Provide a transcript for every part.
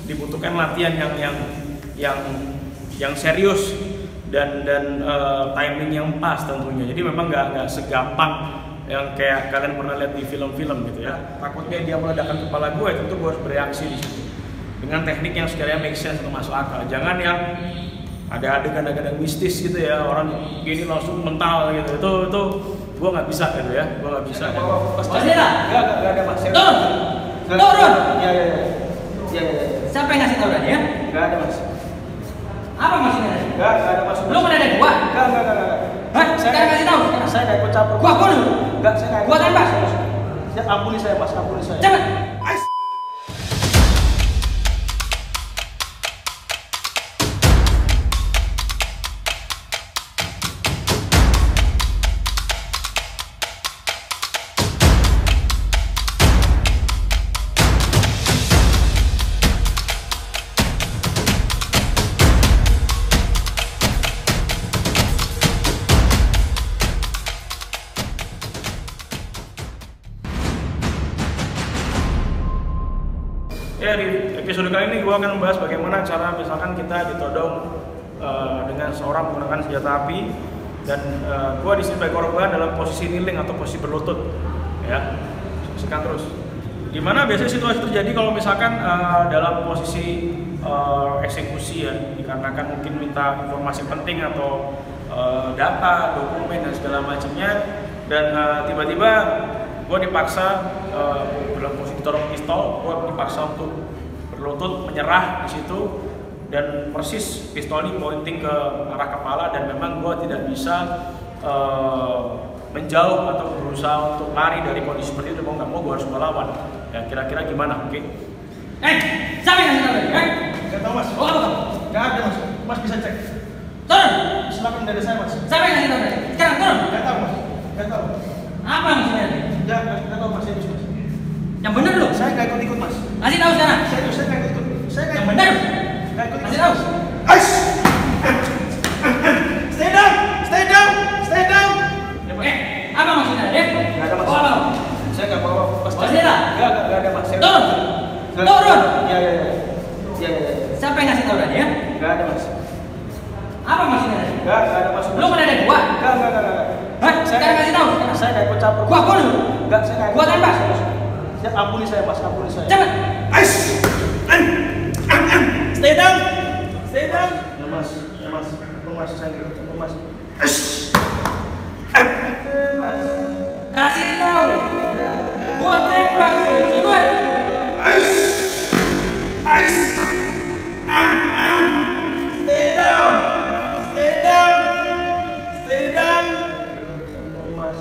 dibutuhkan latihan yang serius dan timing yang pas tentunya. Jadi memang nggak segampang yang kayak kalian pernah lihat di film-film gitu ya. Takutnya dia meledakkan kepala gue, tentu gue harus bereaksi di situ dengan teknik yang sekiranya make sense atau masuk akal. Jangan yang ada adegan-adegan mistis gitu ya, orang gini langsung mental gitu. Itu gue nggak bisa gitu ya, gue nggak bisa. Pasti lah. Nggak ada mas. Turun. Turun. Ya. Siapa yang ngasih tahu tadi ya? Nggak ada mas. Apa maksudnya? Nggak ada mas. Lu mana ada gua? Nggak. Hah? Sekarang kasih tahu. Saya nggak ikut campur. Gua bunuh. Nggak, saya nggak. Gua tembak. Ampuni saya mas, ampuni saya. Cepat. Ya, di episode kali ini gue akan membahas bagaimana cara misalkan kita ditodong dengan seorang menggunakan senjata api dan gue di sini sebagai korban dalam posisi kneeling atau posisi berlutut ya. Saksikan terus. Dimana biasanya situasi terjadi kalau misalkan dalam posisi eksekusi ya, dikarenakan mungkin minta informasi penting atau data, dokumen dan segala macamnya, dan tiba-tiba gue dipaksa dalam posisi ditodong pistol, gue dipaksa untuk berlutut menyerah di situ, dan persis pistol ini pointing ke arah kepala dan memang gue tidak bisa menjauh atau berusaha untuk lari dari kondisi seperti itu. Mau nggak mau gue harus melawan. Ya kira-kira gimana? Oke? Siapa yang ngasih tahu tadi? Nggak tahu mas. Oh, apa kamu? Nggak ada mas. Mas bisa cek. Turun. Silakan dari saya mas. Siapa yang ngasih tahu tadi? Sekarang turun. Nggak tahu mas. Nggak tahu. Apa maksudnya tadi? Nggak tahu mas. Serius mas. Yang benar lu. Saya nggak ikut mas. Kasih tahu sekarang. Serius, saya nggak ikut. Yang benar. Nggak ikut. Kasih tahu. Ais! Stay down! Stay down! Stay down! Apa maksudnya tadi? Nggak ada mas. Oh, apa? Saya nggak bawa. Pasti lah. Nggak ada mas. Turun. Turun. Ya. Siapa yang ngasih tahu tadi ya? Nggak ada mas. Apa maksudnya tadi? Nggak ada mas. Lu mana ada gua? Nggak. Hah? Sekarang kasih tahu. Saya nggak ikut campur. Gua bunuh. Nggak, saya nggak. Gua tembak. Ampuni saya mas, ampuni saya. Cepat. Ais! Stay down! Stay down! Ya mas, saya nggak ikut mas. Kasih tahu. Gua tembak. Gua. Stay down! Stay down! Stay down! Mas.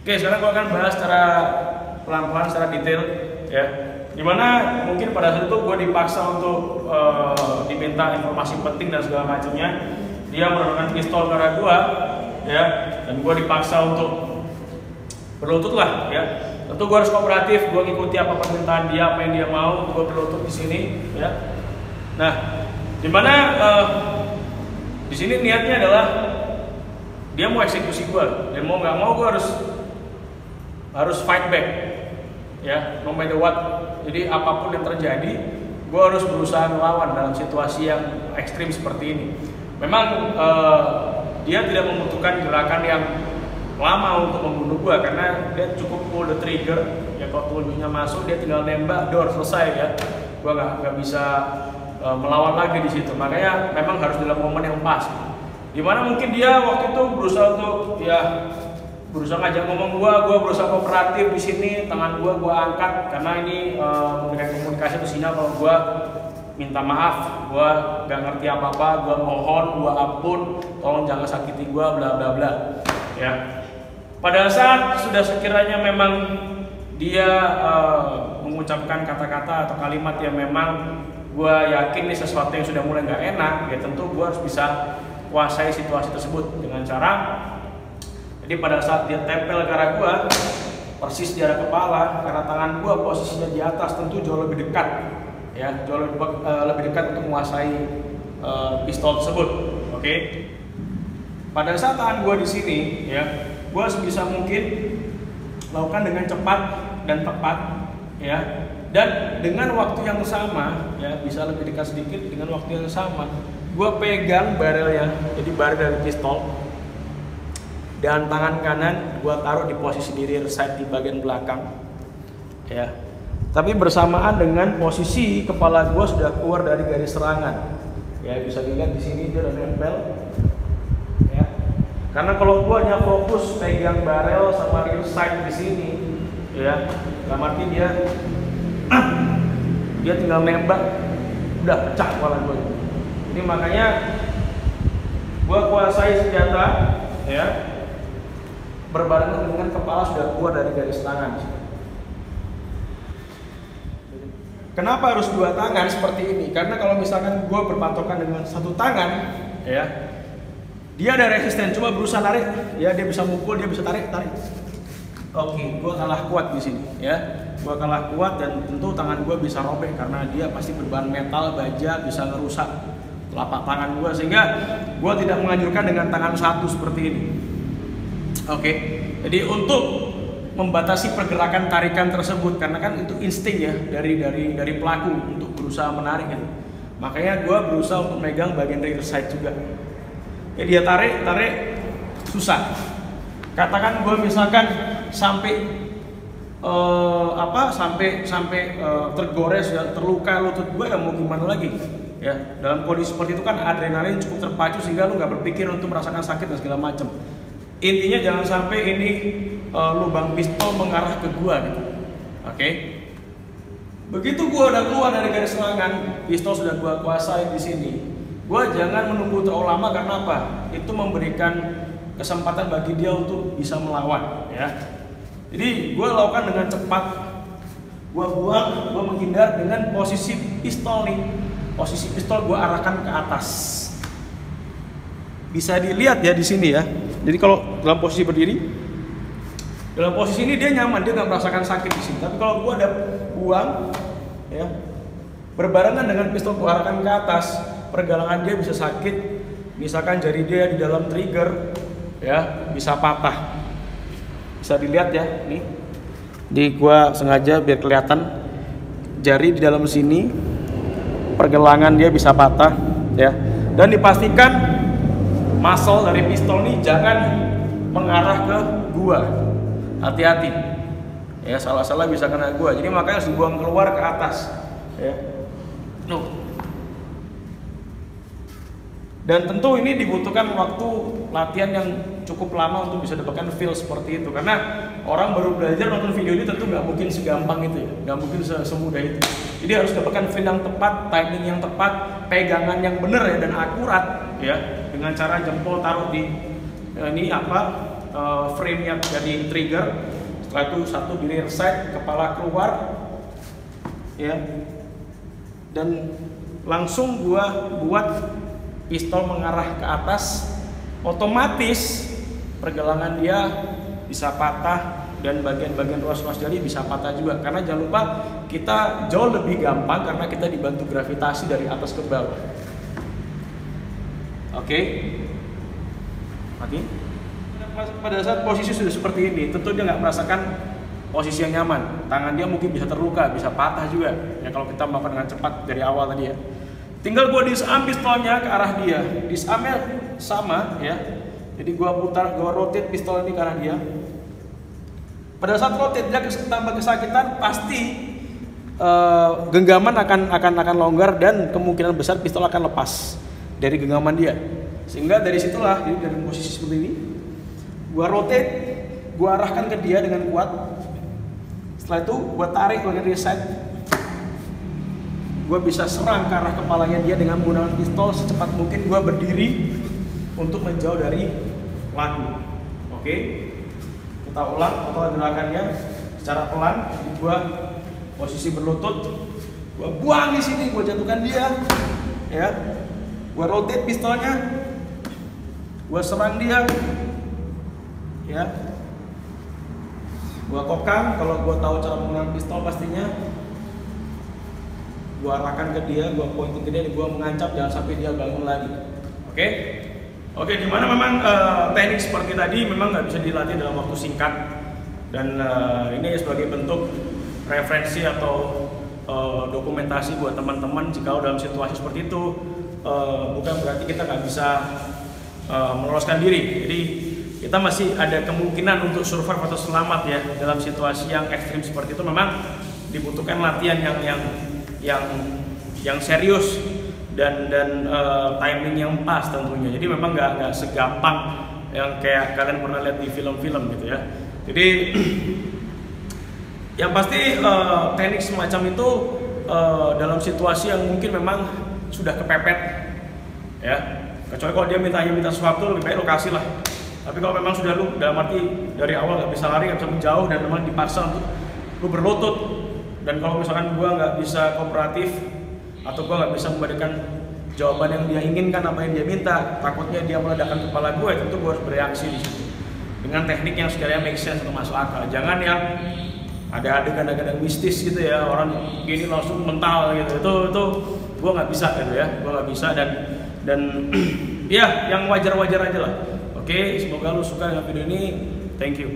Oke, sekarang gue akan bahas secara pelan-pelan, secara detail ya. Dimana mungkin pada saat itu gue dipaksa untuk diminta informasi penting dan segala macamnya. Dia menodongkan pistol ke arah gue ya, dan gue dipaksa untuk berlutut lah ya. Tentu gue harus kooperatif, gue ngikuti apa permintaan dia, apa yang dia mau, gue berlutut di sini ya. Nah, dimana di sini niatnya adalah dia mau eksekusi gue, dan mau nggak mau gue harus fight back ya, no matter what. Jadi apapun yang terjadi, gue harus berusaha melawan dalam situasi yang ekstrim seperti ini. Memang dia tidak membutuhkan gerakan yang lama untuk membunuh gue, karena dia cukup pull the trigger ya, kalau pelurunya masuk dia tinggal nembak, door selesai ya. Gue nggak bisa melawan lagi di situ. Makanya memang harus dalam momen yang pas. Dimana mungkin dia waktu itu berusaha untuk berusaha ngajak ngomong gue berusaha kooperatif di sini, tangan gue angkat karena ini memberikan komunikasi atau sinyal kalau gue minta maaf, gue gak ngerti apa-apa, gue mohon, gue ampun, tolong jangan sakiti gue, bla bla bla ya. Pada saat sudah sekiranya memang dia mengucapkan kata-kata atau kalimat yang memang gue yakin ini sesuatu yang sudah mulai gak enak ya, tentu gue harus bisa kuasai situasi tersebut dengan cara, jadi pada saat dia tempel ke arah gue persis di arah kepala, karena tangan gue posisinya di atas, tentu jauh lebih dekat ya, jauh lebih dekat untuk menguasai pistol tersebut. Oke. Pada saat tangan gue di sini ya, gue sebisa mungkin lakukan dengan cepat dan tepat, ya. Dan dengan waktu yang sama, ya, bisa lebih dekat sedikit dengan waktu yang sama. Gua pegang barelnya, jadi barel dari pistol. Dan tangan kanan gua taruh di posisi di rear sight di bagian belakang, ya. Tapi bersamaan dengan posisi kepala gua sudah keluar dari garis serangan, ya. Bisa dilihat di sini dia udah nempel, ya. Karena kalau gua hanya fokus pegang barel sama rear sight di sini, ya, berarti dia tinggal nembak, udah pecah kepala gue. Jadi makanya gue kuasai senjata, ya, berbarengan dengan kepala sudah keluar dari garis tangan. Kenapa harus dua tangan seperti ini? Karena kalau misalkan gue berpatokan dengan satu tangan, ya, dia ada resisten. Coba berusaha tarik, ya, dia bisa mukul, dia bisa tarik. Oke, gue kalah kuat di sini, ya. Gue kalah kuat dan tentu tangan gue bisa robek karena dia pasti berbahan metal, baja, bisa ngerusak telapak tangan gue, sehingga gue tidak menganjurkan dengan tangan satu seperti ini. Oke, jadi untuk membatasi pergerakan tarikan tersebut, karena kan itu insting, ya, dari pelaku untuk berusaha menarik, gitu. Makanya gue berusaha untuk megang bagian rear side juga. Ya, dia tarik susah. Katakan gue misalkan sampai tergores, ya, terluka lutut gue, ya mau gimana lagi, ya. Dalam kondisi seperti itu kan adrenalin cukup terpacu sehingga lu nggak berpikir untuk merasakan sakit dan segala macam. Intinya jangan sampai ini lubang pistol mengarah ke gue, gitu. Oke. Begitu gue udah keluar dari garis serangan, pistol sudah gue kuasai di sini. Gue jangan menunggu terlalu lama, karena apa? Itu memberikan kesempatan bagi dia untuk bisa melawan, ya. Jadi gue lakukan dengan cepat, gue buang, gue menghindar dengan posisi pistol nih. Posisi pistol gue arahkan ke atas. Bisa dilihat, ya, di sini, ya. Jadi kalau dalam posisi berdiri, dalam posisi ini dia nyaman, dia nggak merasakan sakit di sini. Tapi kalau gue ada buang, ya, berbarengan dengan pistol gue arahkan ke atas, pergelangan dia bisa sakit. Misalkan jari dia di dalam trigger, ya, bisa patah. Bisa dilihat, ya, nih. Di gua sengaja biar kelihatan jari di dalam sini, pergelangan dia bisa patah, ya. Dan dipastikan muscle dari pistol nih jangan mengarah ke gua. Hati-hati. Ya, salah-salah bisa kena gua. Jadi makanya harus dibuang keluar ke atas, ya. Tuh. Dan tentu ini dibutuhkan waktu latihan yang cukup lama untuk bisa dapatkan feel seperti itu. Karena orang baru belajar nonton video ini tentu nggak mungkin segampang itu, ya, nggak mungkin semudah itu. Jadi harus dapatkan feel yang tepat, timing yang tepat, pegangan yang benar, ya, dan akurat, ya, dengan cara jempol taruh di frame-nya dari trigger. Setelah itu satu di rear side, kepala keluar, ya, dan langsung gua buat pistol mengarah ke atas, otomatis pergelangan dia bisa patah dan bagian-bagian ruas-ruas jari bisa patah juga. Karena jangan lupa kita jauh lebih gampang karena kita dibantu gravitasi dari atas ke bawah. Oke. Mati. Pada saat posisi sudah seperti ini, tentu dia nggak merasakan posisi yang nyaman. Tangan dia mungkin bisa terluka, bisa patah juga. Ya, kalau kita melakukan dengan cepat dari awal tadi, ya. Tinggal gue disarm pistolnya ke arah dia. Disarmnya sama, ya. Jadi gue putar, gue rotate pistol ini ke arah dia. Pada saat rotate dia tambah kesakitan, pasti genggaman akan longgar dan kemungkinan besar pistol akan lepas dari genggaman dia. Sehingga dari situlah, dari posisi seperti ini, gue rotate, gue arahkan ke dia dengan kuat. Setelah itu gue tarik bagian reset. Gue bisa serang ke arah kepalanya dia dengan menggunakan pistol secepat mungkin. Gue berdiri untuk menjauh dari pelaku. Oke, kita ulang total gerakannya secara pelan. Gue posisi berlutut, gue buang di sini, gue jatuhkan dia, ya. Gue rotate pistolnya, gue serang dia, ya. Gue kokang, kalau gue tahu cara menggunakan pistol pastinya. Gue arahkan ke dia, gue pointing ke dia, gue mengancam jangan sampai dia bangun lagi. Oke? Oke, dimana memang teknik seperti tadi memang nggak bisa dilatih dalam waktu singkat. Dan ini sebagai bentuk referensi atau dokumentasi buat teman-teman jika dalam situasi seperti itu, bukan berarti kita nggak bisa meloloskan diri. Jadi kita masih ada kemungkinan untuk survive atau selamat ya dalam situasi yang ekstrim seperti itu. Memang dibutuhkan latihan yang serius dan timing yang pas tentunya. Jadi memang nggak segampang yang kayak kalian pernah lihat di film-film gitu ya. Jadi yang pasti teknik semacam itu dalam situasi yang mungkin memang sudah kepepet ya. Kecuali kalau dia minta sesuatu, lebih baik lo kasih lah. Tapi kalau memang sudah lu dalam arti dari awal nggak bisa lari, nggak bisa menjauh, dan memang dipaksa untuk lu berlutut, dan kalau misalkan gua nggak bisa kooperatif atau gua nggak bisa memberikan jawaban yang dia inginkan, apa yang dia minta, takutnya dia meledakkan kepala gue, tentu gue harus bereaksi di situ dengan teknik yang sekiranya make sense atau masuk akal. Jangan yang ada adegan-adegan mistis gitu ya, orang gini langsung mental gitu. Itu gue nggak bisa gitu ya, gue nggak bisa. Dan ya yang wajar-wajar aja lah. Oke, semoga lu suka dengan video ini. Thank you.